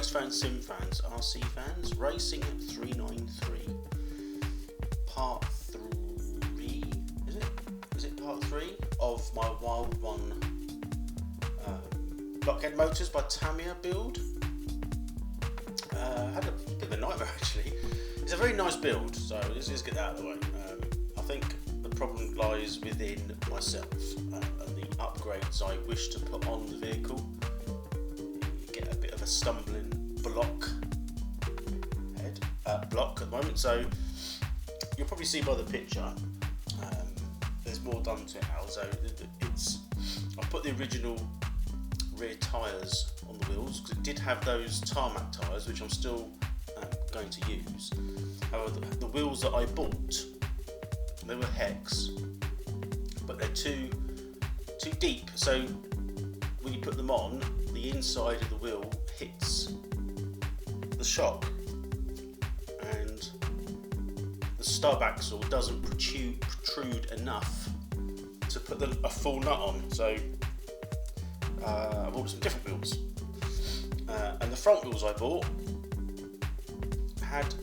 race fans, sim fans, RC fans, Racing 393, part 3, is it part 3 of my Wild One Blockhead motors by Tamiya build. Had a bit of a nightmare actually. It's a very nice build, so let's just get that out of the way. I think the problem lies within myself and the upgrades I wish to put on the vehicle. You get a bit of a stumbling block at the moment, so you'll probably see by the picture there's more done to it now. So I've put the original rear tyres on the wheels because it did have those tarmac tyres, which I'm still going to use. However, the wheels that I bought, they were hex, but they're too deep, so when you put them on, the inside of the wheel hits the shock and the stub axle doesn't protrude enough to put a full nut on. So I bought some different wheels, and the front wheels I bought had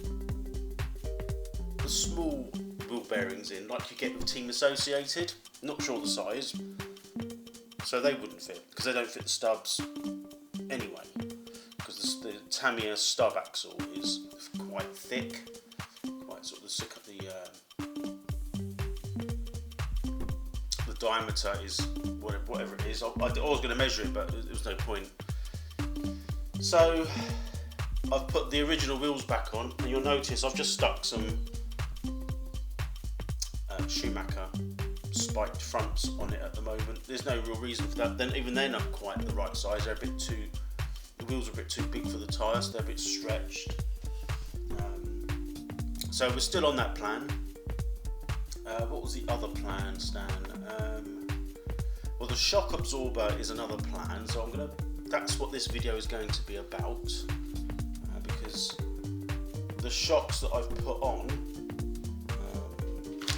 the small wheel bearings in, like you get with Team Associated. Not sure the size, so they wouldn't fit because they don't fit the stubs anyway. Because the Tamiya stub axle is quite thick, quite sort of the diameter is whatever it is. I was going to measure it, but there was no point. So I've put the original wheels back on, and you'll notice I've just stuck some Schumacher spiked fronts on it at the moment. There's no real reason for that. Then even they're not quite the right size. The wheels are a bit too big for the tyres, so they're a bit stretched. So we're still on that plan. What was the other plan, Stan? Well, the shock absorber is another plan, so that's what this video is going to be about, because the shocks that I've put on,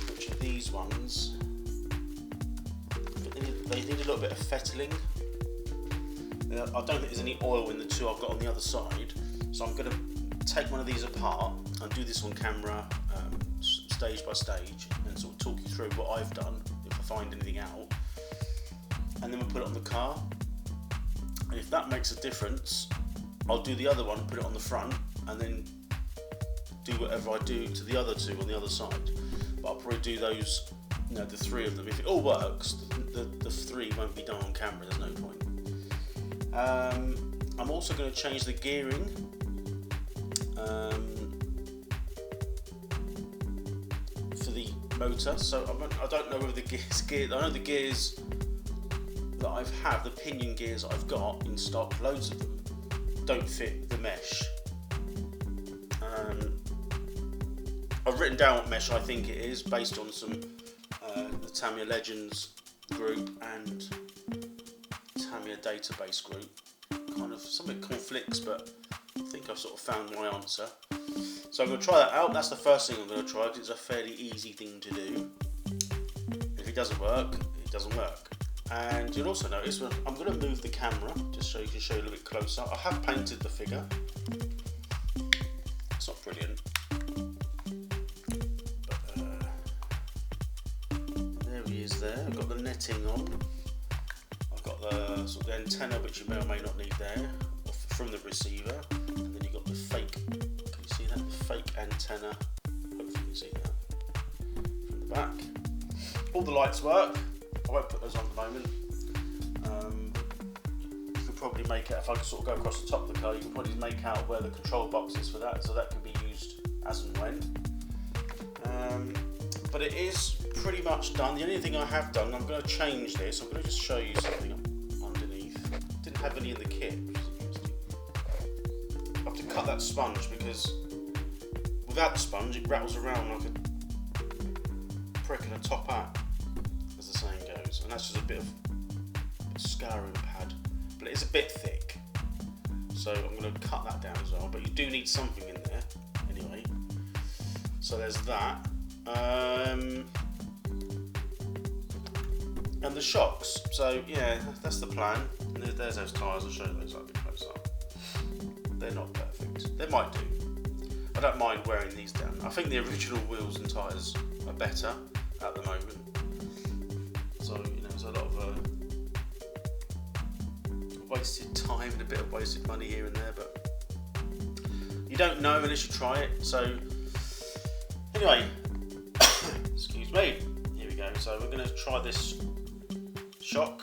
which are these ones, they need a little bit of fettling. I don't think there's any oil in the two I've got on the other side, so I'm going to take one of these apart and do this on camera, stage by stage, and sort of talk you through what I've done if I find anything out, and then we'll put it on the car. And if that makes a difference, I'll do the other one, put it on the front, and then do whatever I do to the other two on the other side. But I'll probably do those, the three of them. If it all works, the three won't be done on camera, there's no point. I'm also going to change the gearing. For the motor, so I don't know whether the gears. I know the gears that I've had, the pinion gears that I've got in stock, loads of them don't fit the mesh. I've written down what mesh I think it is based on some the Tamiya Legends group and Tamiya database group. Kind of some of it conflicts, but I think I've sort of found my answer. So I'm going to try that out. That's the first thing I'm going to try because it's a fairly easy thing to do. If it doesn't work, it doesn't work. And you'll also notice I'm going to move the camera just so you can show you a little bit closer. I have painted the figure. It's not brilliant, but there he is there. I've got the netting on. I've got the sort of antenna, which you may or may not need there, from the receiver, and then you've got the fake. Can you see that? The fake antenna. Hopefully you can see that from the back. All the lights work. I won't put those on at the moment. You could probably make it, if I could sort of go across the top of the car, you can probably make out where the control box is for that, so that can be used as and when. But it is pretty much done. The only thing I have done, I'm going to change this. I'm going to just show you something underneath. Didn't have any in the kit, which is interesting. I have to cut that sponge because without the sponge it rattles around like a prick in a top hat, as the saying goes, and that's just a bit of scouring pad, but it is a bit thick, so I'm going to cut that down as well. But you do need something in there anyway, so there's that. And the shocks, so yeah, that's the plan. And there's those tyres. I'll show you those up a bit close up. they're not perfect. They might do. I don't mind wearing these down. I think the original wheels and tyres are better at the moment. So, you know, there's a lot of wasted time and a bit of wasted money here and there, but you don't know unless you try it. So, anyway, excuse me. Here we go. So we're going to try this shock.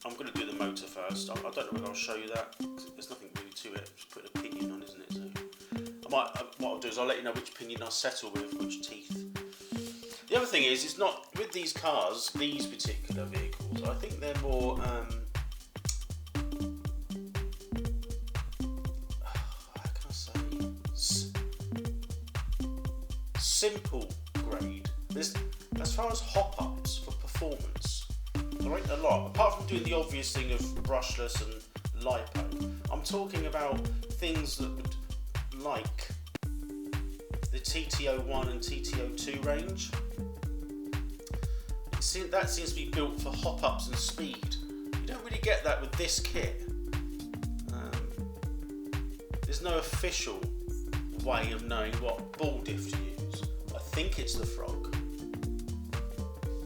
I'm going to do the motor first. I don't know whether I'll show you that. There's nothing really to it. Just put a pinion on, isn't it? So what I'll do is I'll let you know which pinion I'll settle with, which teeth. The other thing is, it's not with these cars, these particular vehicles. I think they're more. How can I say? Simple grade. As far as hop-ups for performance, there ain't a lot. Apart from doing the obvious thing of brushless and lipo, I'm talking about things that would, like the TT01 and TT02 range. That seems to be built for hop-ups and speed. You don't really get that with this kit. There's no official way of knowing what ball diff to use. I think it's the Frog.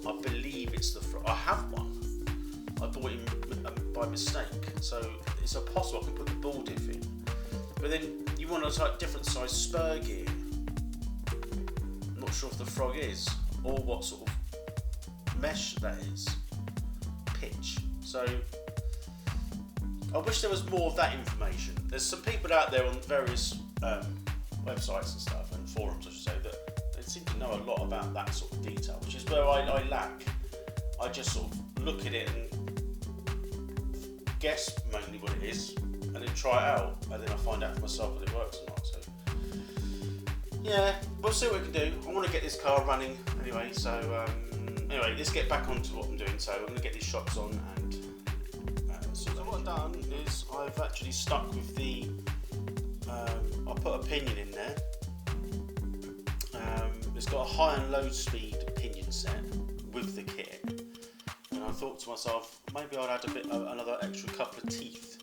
I believe it's the Frog. I have one. I bought it by mistake, so it's possible I can put the ball diff in. But then you want a different size spur gear. I'm not sure if the Frog is, or what sort of mesh that is, pitch. So I wish there was more of that information. There's some people out there on various websites and stuff, and forums I should say, that they seem to know a lot about that sort of detail, which is where I lack. I just sort of look at it and guess mainly what it is, and then try it out, and then I find out for myself whether it works or not. So yeah, we'll see what we can do. I want to get this car running anyway, so anyway, let's get back onto what I'm doing. So I'm going to get these shocks on, and so what I've done is I've actually stuck with the I put a pinion in there. It's got a high and low speed pinion set with the kit, and I thought to myself, maybe I'd add another extra couple of teeth,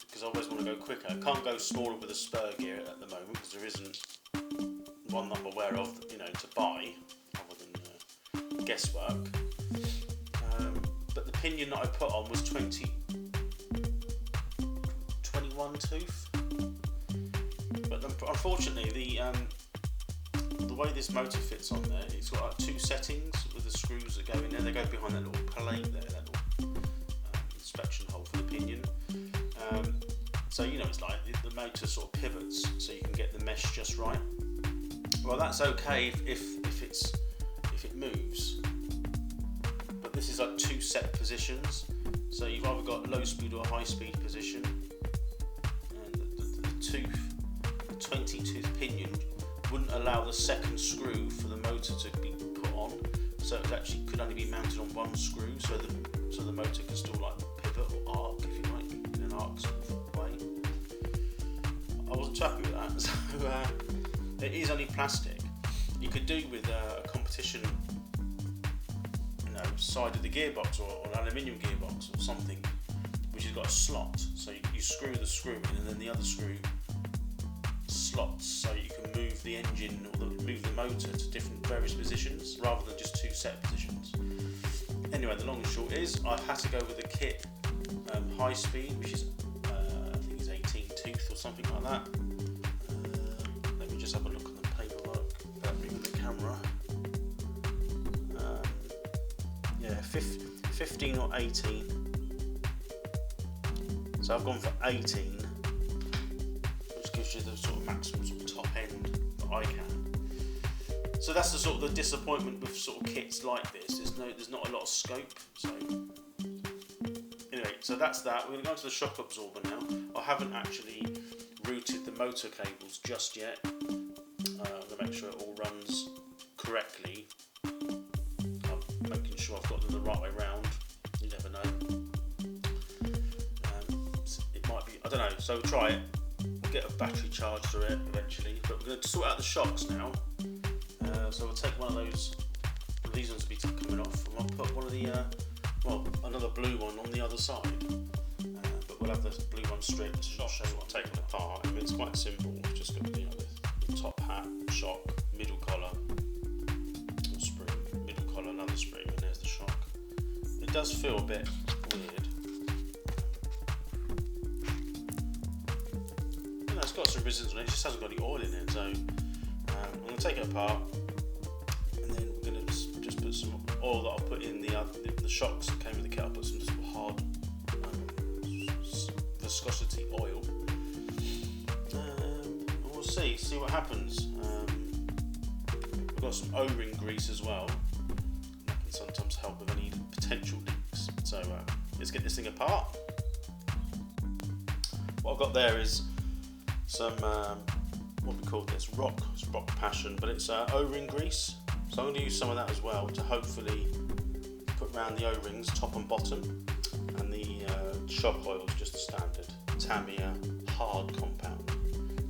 because I always want to go quicker. I can't go smaller with a spur gear at the moment because there isn't one that I'm aware of, you know, to buy other than guesswork. But the pinion that I put on was 21 tooth. But unfortunately, the way this motor fits on there, it's got like two settings with the screws that go in there. They go behind that little plate there, that little inspection hole for the pinion. So you know, it's like the motor sort of pivots, so you can get the mesh just right. Well, that's okay if it moves, but this is like two set positions. So you've either got low speed or high speed position, and the 20 tooth pinion wouldn't allow the second screw for the motor to be put on, so it actually could only be mounted on one screw, so the motor can still like pivot or arc, if you like, in an arc sort of way. I wasn't too happy with that, so it is only plastic. You could do with a competition, you know, side of the gearbox, or an aluminium gearbox or something, which has got a slot, so you screw the screw in, and then the other screw slots, so you can move the engine or move the motor to various positions rather than just two set positions. Anyway, the long and short is I've had to go with a kit high speed, which is I think it's 18 tooth or something like that. Let me just have a look at the paperwork without moving the camera. Yeah, 15 or 18. So I've gone for 18. Gives you the sort of maximum sort of top end that I can. So that's the sort of the disappointment with sort of kits like this. There's not a lot of scope. So anyway, so that's that. We're going to go into the shock absorber now. I haven't actually routed the motor cables just yet. To make sure it all runs correctly. I'm making sure I've got them the right way round. You never know. It might be, I don't know. So we'll try it. Get a battery charge through it eventually, but we're going to sort out the shocks now. So we'll take one of those. These ones will be coming off, and I'll put one of the another blue one on the other side. But we'll have the blue one stripped. I'll show you what I'm taking apart. I mean, it's quite simple. It's just got the top hat, shock, middle collar, spring, middle collar, another spring, and there's the shock. It does feel a bit weird. It's got some resistance on it. It just hasn't got any oil in it. So I'm going to take it apart, and then we're going to just put some oil that I'll put in the shocks that came with the kit. I'll put some sort of hard viscosity oil. We'll see what happens. We've got some O-ring grease as well. That can sometimes help with any potential leaks. So let's get this thing apart. What I've got there is some what we call this rock passion, but it's O-ring grease. So I'm going to use some of that as well to hopefully put around the O-rings, top and bottom, and the shock oil is just the standard Tamiya hard compound.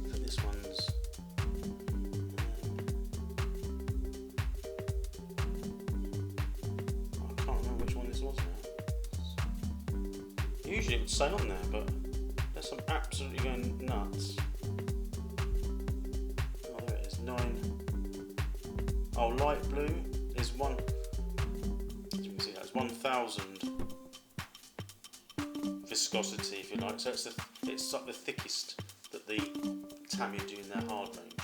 So this one's I can't remember which one this was now. Usually it would say on there, but there's some absolutely going nuts. Oh, there it is, 9. Oh, light blue is 1. As you can see, that's 1000 viscosity, if you like. So it's like the thickest that the Tamiya do in their hard range.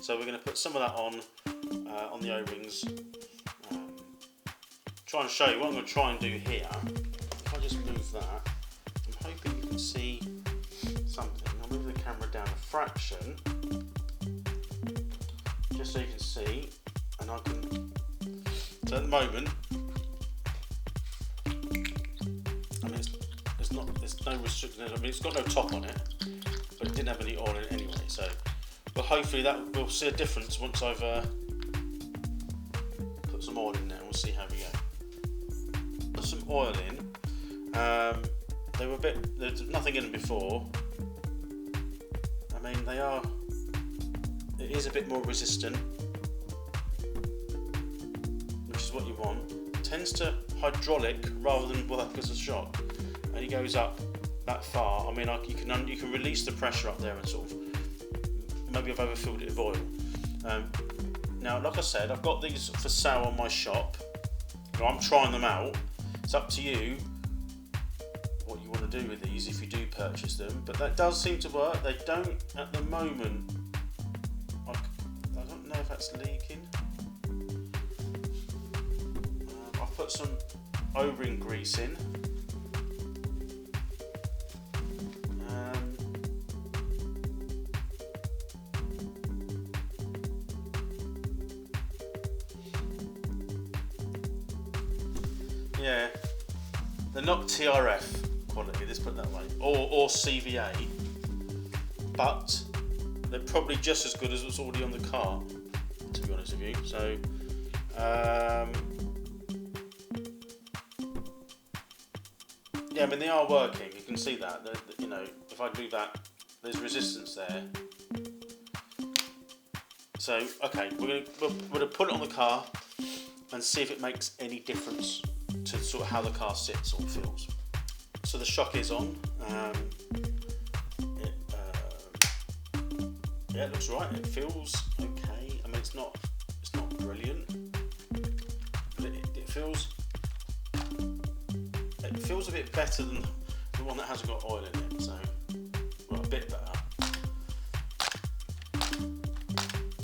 So we're going to put some of that on the O-rings. Try and show you what I'm going to try and do here. If I just move that, I'm hoping you can see something. I'll move the camera down a fraction, just so you can see. And I can. So at the moment, I mean, there's no restriction. I mean, it's got no top on it, but it didn't have any oil in it anyway. So, but hopefully that we'll see a difference once I've put some oil in there. We'll see how we go. Put some oil in. They were a bit. There's nothing in them before. I mean, they are. It is a bit more resistant, which is what you want. It tends to hydraulic rather than work as a shock, and it goes up that far. I mean, you can release the pressure up there and sort of maybe I've overfilled it with oil. Now, like I said, I've got these for sale on my shop. I'm trying them out. It's up to you what you want to do with these if you do purchase them, but that does seem to work. They don't at the moment. I don't know if that's leaking. I've put some O-ring grease in. Yeah, they're not TRF quality, let's put it that way, or CVA, but they're probably just as good as what's already on the car, to be honest with you. So, yeah, I mean, they are working. You can see that. You know, if I do that, there's resistance there. So, okay, we're gonna put it on the car and see if it makes any difference to sort of how the car sits or feels. So the shock is on. Yeah, it looks right. It feels okay. I mean, it's not brilliant, but it feels a bit better than the one that hasn't got oil in it. So, well, a bit better.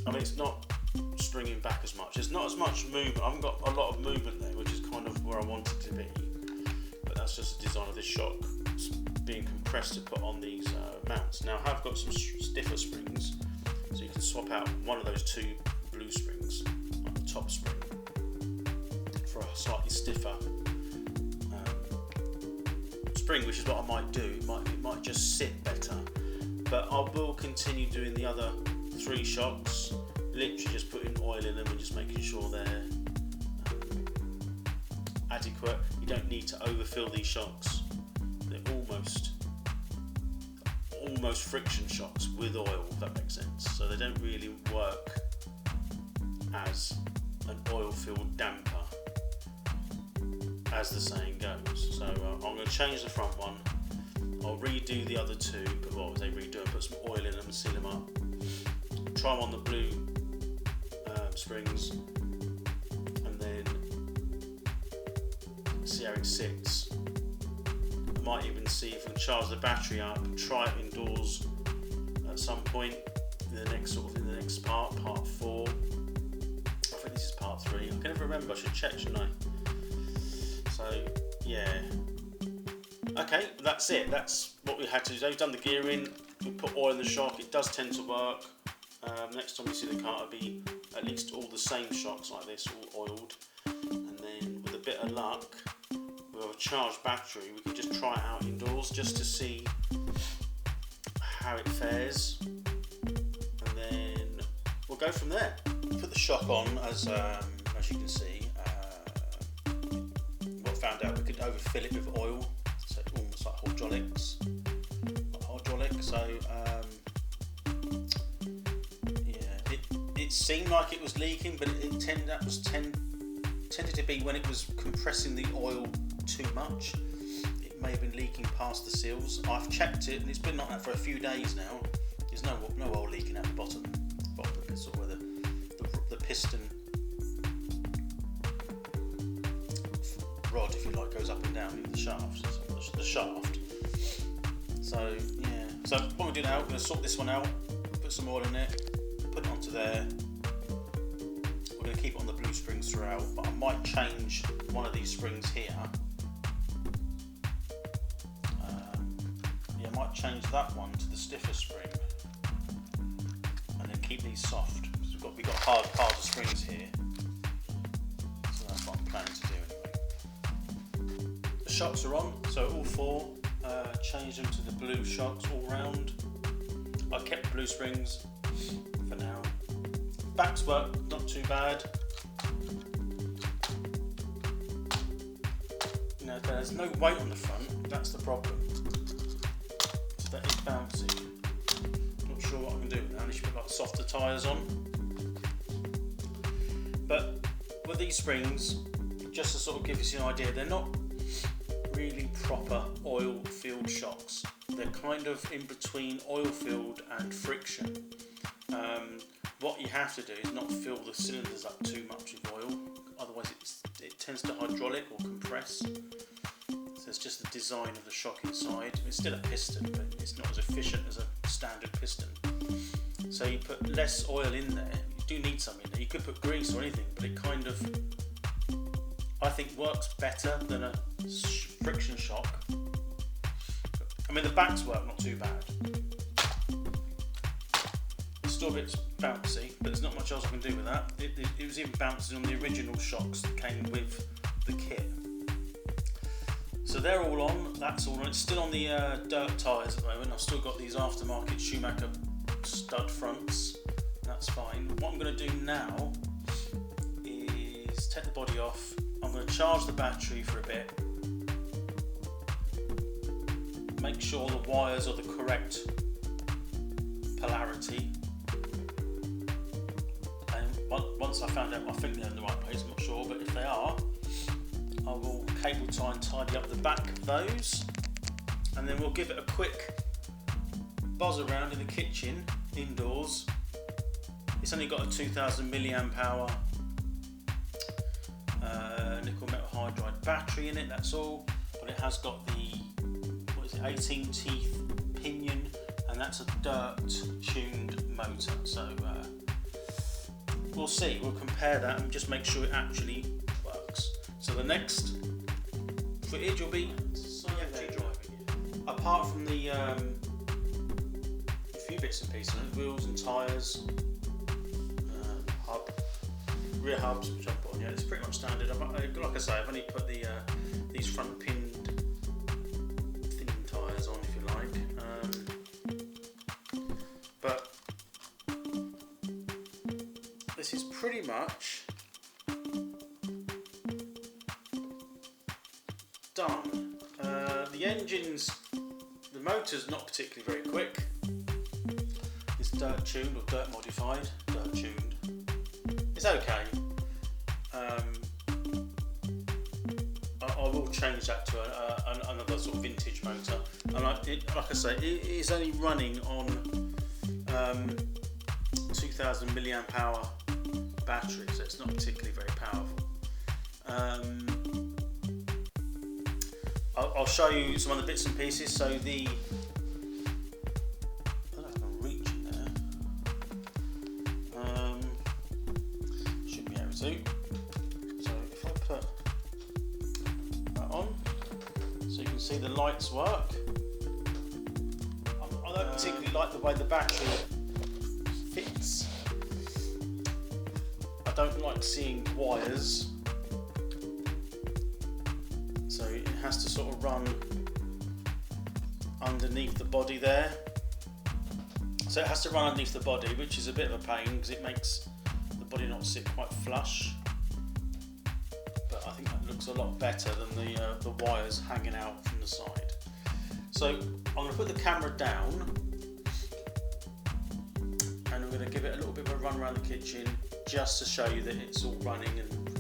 I mean, it's not stringing back as much. There's not as much movement. I haven't got a lot of movement there, which is kind of where I want it to be. But that's just the design of this shock. It's being compressed to put on these mounts. Now I have got some stiffer springs, so you can swap out one of those two blue springs, like the top spring, for a slightly stiffer spring, which is what I might do. It might just sit better. But I will continue doing the other 3 shocks. Literally just putting oil in them and just making sure they're adequate. You don't need to overfill these shocks. They're almost friction shocks with oil, if that makes sense. So they don't really work as an oil-filled damper, as the saying goes. So I'm going to change the front one. I'll redo the other two, but what was I redo? Put some oil in them and seal them up. Try them on the blue springs, and then see how it sits. I might even see if we can charge the battery up. Try it indoors at some point in the next part 4. I think this is part 3. I can never remember. I should check, shouldn't I? So yeah. Okay, that's it. That's what we had to do. We've done the gearing. We put oil in the shock. It does tend to work. Next time you see the car, it'll be at least all the same shocks like this, all oiled. And then with a bit of luck, with a charged battery, we can just try it out indoors just to see how it fares. And then we'll go from there. Put the shock on, as you can see. What I found out, we could overfill it with oil, so almost like hydraulics. So it seemed like it was leaking, but it tended to be when it was compressing the oil too much. It may have been leaking past the seals. I've checked it, and it's been like that for a few days now. There's no oil leaking out the bottom. It's sort of where the piston rod, if you like, goes up and down in the shaft. The shaft. So yeah. So what we do now, we're going to sort this one out. Put some oil in it. Put it onto there. We're going to keep it on the blue springs throughout, but I might change one of these springs here. I might change that one to the stiffer spring, and then keep these soft. So we've got harder springs here, so that's what I'm planning to do anyway. The shocks are on, so all 4. Change them to the blue shocks all round. I kept the blue springs for now. Backs work not too bad. Now there's no weight on the front, that's the problem. So that is bouncy. Not sure what I can do with that. I need to put like softer tyres on. But with these springs, just to sort of give you an idea, they're not really proper oil filled shocks. They're kind of in between oil filled and friction. What you have to do is not fill the cylinders up too much with oil, otherwise it tends to hydraulic or compress. So it's just the design of the shock inside. It's still a piston, but it's not as efficient as a standard piston. So you put less oil in there. You do need some in there. You could put grease or anything, but it kind of, I think, works better than a friction shock. I mean, the backs work not too bad. It's still a bit bouncy, but there's not much else I can do with that. It was even bouncing on the original shocks that came with the kit. So they're all on, that's all on. It's still on the dirt tyres at the moment. I've still got these aftermarket Schumacher stud fronts. That's fine. What I'm going to do now is take the body off. I'm going to charge the battery for a bit. Make sure the wires are the correct polarity. And once I found out, I think they're in the right place, I'm not sure, but if they are, I will cable tie and tidy up the back of those, and then we'll give it a quick buzz around in the kitchen, indoors. It's only got a 2000 milliamp hour nickel metal hydride battery in it, that's all, but it has got the 18 teeth pinion, and that's a dirt tuned motor, so we'll see, we'll compare that and just make sure it actually works. So the next footage will be actually driving, apart from the a few bits and pieces, wheels and tyres, hub, rear hubs which I've put on. Yeah, it's pretty much standard. Like I say, I've only put the these front pinned thin tyres on, if you like, but this is pretty much done. The motor's not particularly very quick. It's dirt tuned or dirt modified. Dirt tuned. It's okay. I will change that to another sort of vintage motor. and like I say, it is only running on 2000 milliamp hour battery, so it's not particularly very powerful. I'll show you some other bits and pieces. So I don't know if I can reach in there. Should be able to. So if I put that on, so you can see the lights work. I don't particularly like the way the battery fits. I don't like seeing wires, so it has to sort of run underneath the body there. So it has to run underneath the body, which is a bit of a pain because it makes the body not sit quite flush. But I think that looks a lot better than the wires hanging out from the side. So I'm going to put the camera down, and I'm going to give it a little bit of a run around the kitchen just to show you that it's all running and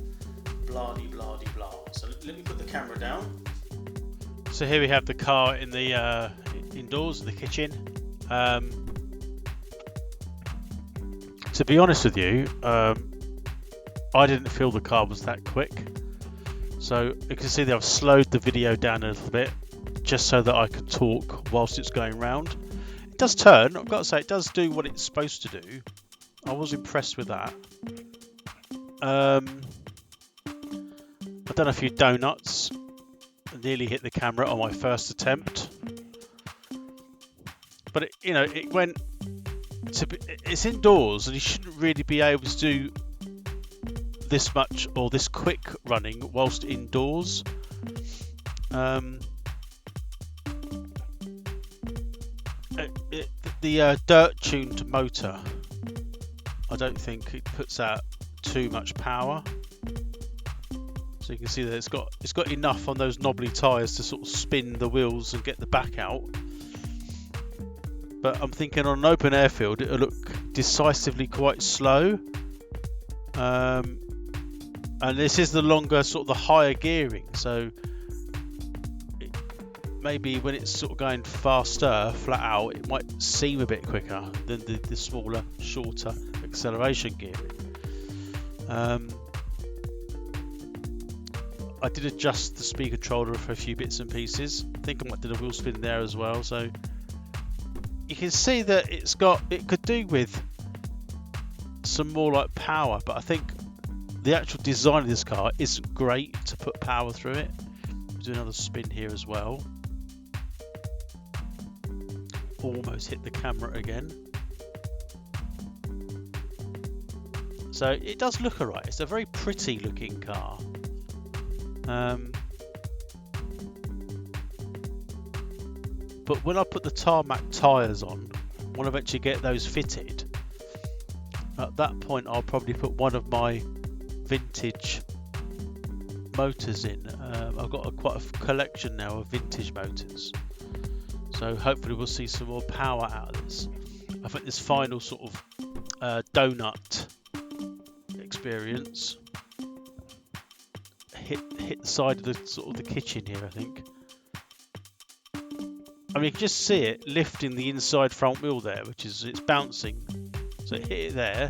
blah-de-blah-de-blah. So let me put the camera down. So here we have the car in the indoors in the kitchen. To be honest with you, I didn't feel the car was that quick. So you can see that I've slowed the video down a little bit just so that I can talk whilst it's going round. It does turn, I've got to say, it does do what it's supposed to do. I was impressed with that. I've done a few donuts. I nearly hit the camera on my first attempt. But it went to be, it's indoors and you shouldn't really be able to do this much or this quick running whilst indoors. The dirt tuned motor, I don't think it puts out too much power. So you can see that it's got enough on those knobbly tyres to sort of spin the wheels and get the back out. But I'm thinking on an open airfield it'll look decisively quite slow. And this is the longer, sort of the higher gearing, so maybe when it's sort of going faster, flat out, it might seem a bit quicker than the smaller, shorter acceleration gearing. I did adjust the speed controller for a few bits and pieces. I think I might do a wheel spin there as well. So you can see that it could do with some more like power, but I think the actual design of this car isn't great to put power through it. We'll do another spin here as well. Almost hit the camera again. So it does look alright. It's a very pretty looking car. But when I put the tarmac tyres on, when I eventually get those fitted, at that point I'll probably put one of my vintage motors in. I've got quite a collection now of vintage motors, so hopefully we'll see some more power out of this. I think this final sort of donut experience hit the side of the sort of the kitchen here, I think. I mean, you can just see it lifting the inside front wheel there, it's bouncing. So it hit it there,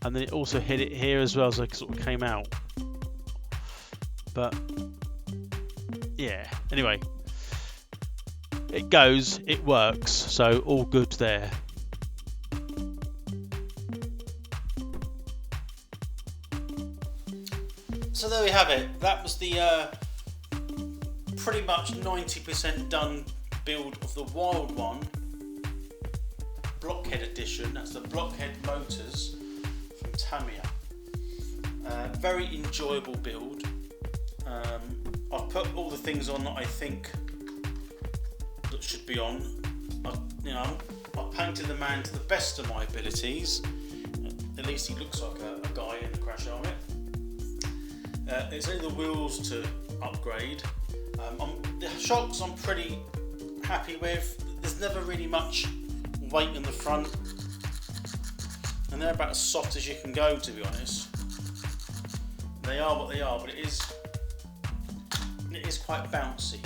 and then it also hit it here as well, so it sort of came out. But yeah, anyway, it goes, it works, so all good there. So there we have it. That was the pretty much 90% done build of the Wild One Blockhead edition. That's the Blockhead motors from Tamiya. Very enjoyable build. I've put all the things on that I think that should be on. I painted the man to the best of my abilities. At least he looks like a guy in the crash helmet. It's only the wheels to upgrade. The shocks I'm pretty happy with. There's never really much weight in the front, and they're about as soft as you can go, to be honest. They are what they are, but it is quite bouncy.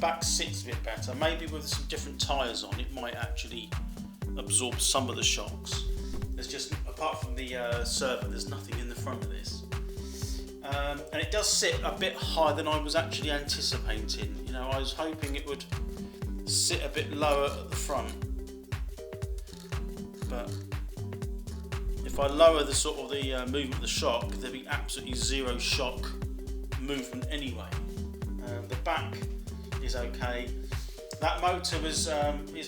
back sits a bit better. Maybe with some different tyres on, it might actually absorb some of the shocks. There's just, apart from the servo, there's nothing in the front of this. And it does sit a bit higher than I was actually anticipating. You know, I was hoping it would sit a bit lower at the front, but if I lower the sort of the movement of the shock, there'll be absolutely zero shock movement anyway. The back is okay. That motor is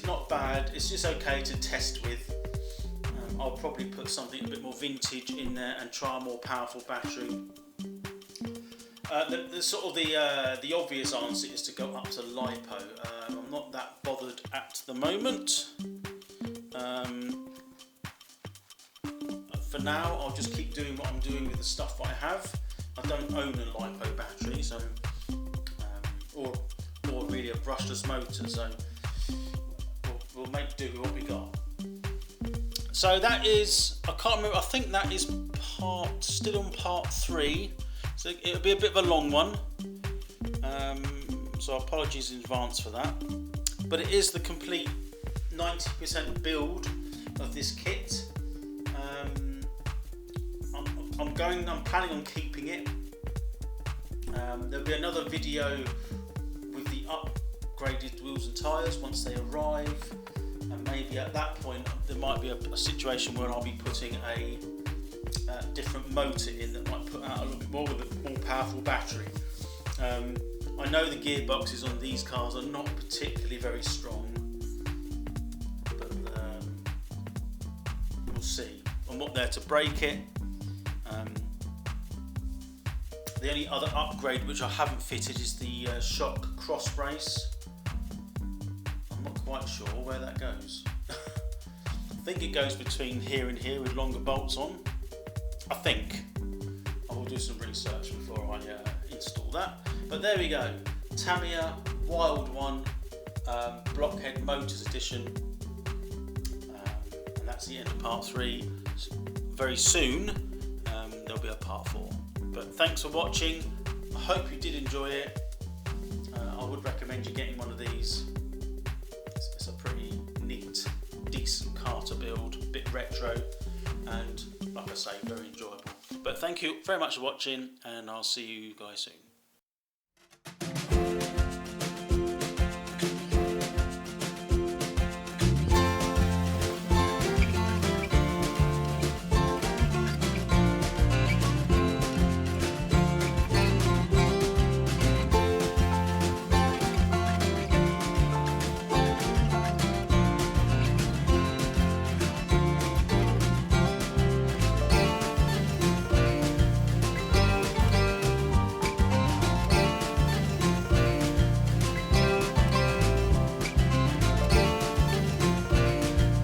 not bad. It's just okay to test with. I'll probably put something a bit more vintage in there and try a more powerful battery. The sort of the obvious answer is to go up to LiPo. I'm not that bothered at the moment. For now, I'll just keep doing what I'm doing with the stuff I have. I don't own a LiPo battery, so or really a brushless motor, so we'll make do with what we got. So that is, I can't remember, I think that is still on part 3, so it'll be a bit of a long one, so apologies in advance for that, but it is the complete 90% build of this kit. I'm planning on keeping it. There'll be another video with the upgraded wheels and tyres once they arrive, and maybe at that point there might be a situation where I'll be putting a different motor in that might put out a little bit more with a more powerful battery. I know the gearboxes on these cars are not particularly very strong, but we'll see. I'm not there to break it. The only other upgrade which I haven't fitted is the shock cross brace. I'm not quite sure where that goes. I think it goes between here and here with longer bolts on. I think. I will do some research before I install that. But there we go. Tamiya Wild One Blockhead Motors Edition. And that's the end of part 3. Very soon there'll be a part 4. But thanks for watching. I hope you did enjoy it. I would recommend you getting one of these. It's a pretty neat, decent car to build, a bit retro, and like I say, very enjoyable. But thank you very much for watching, and I'll see you guys soon.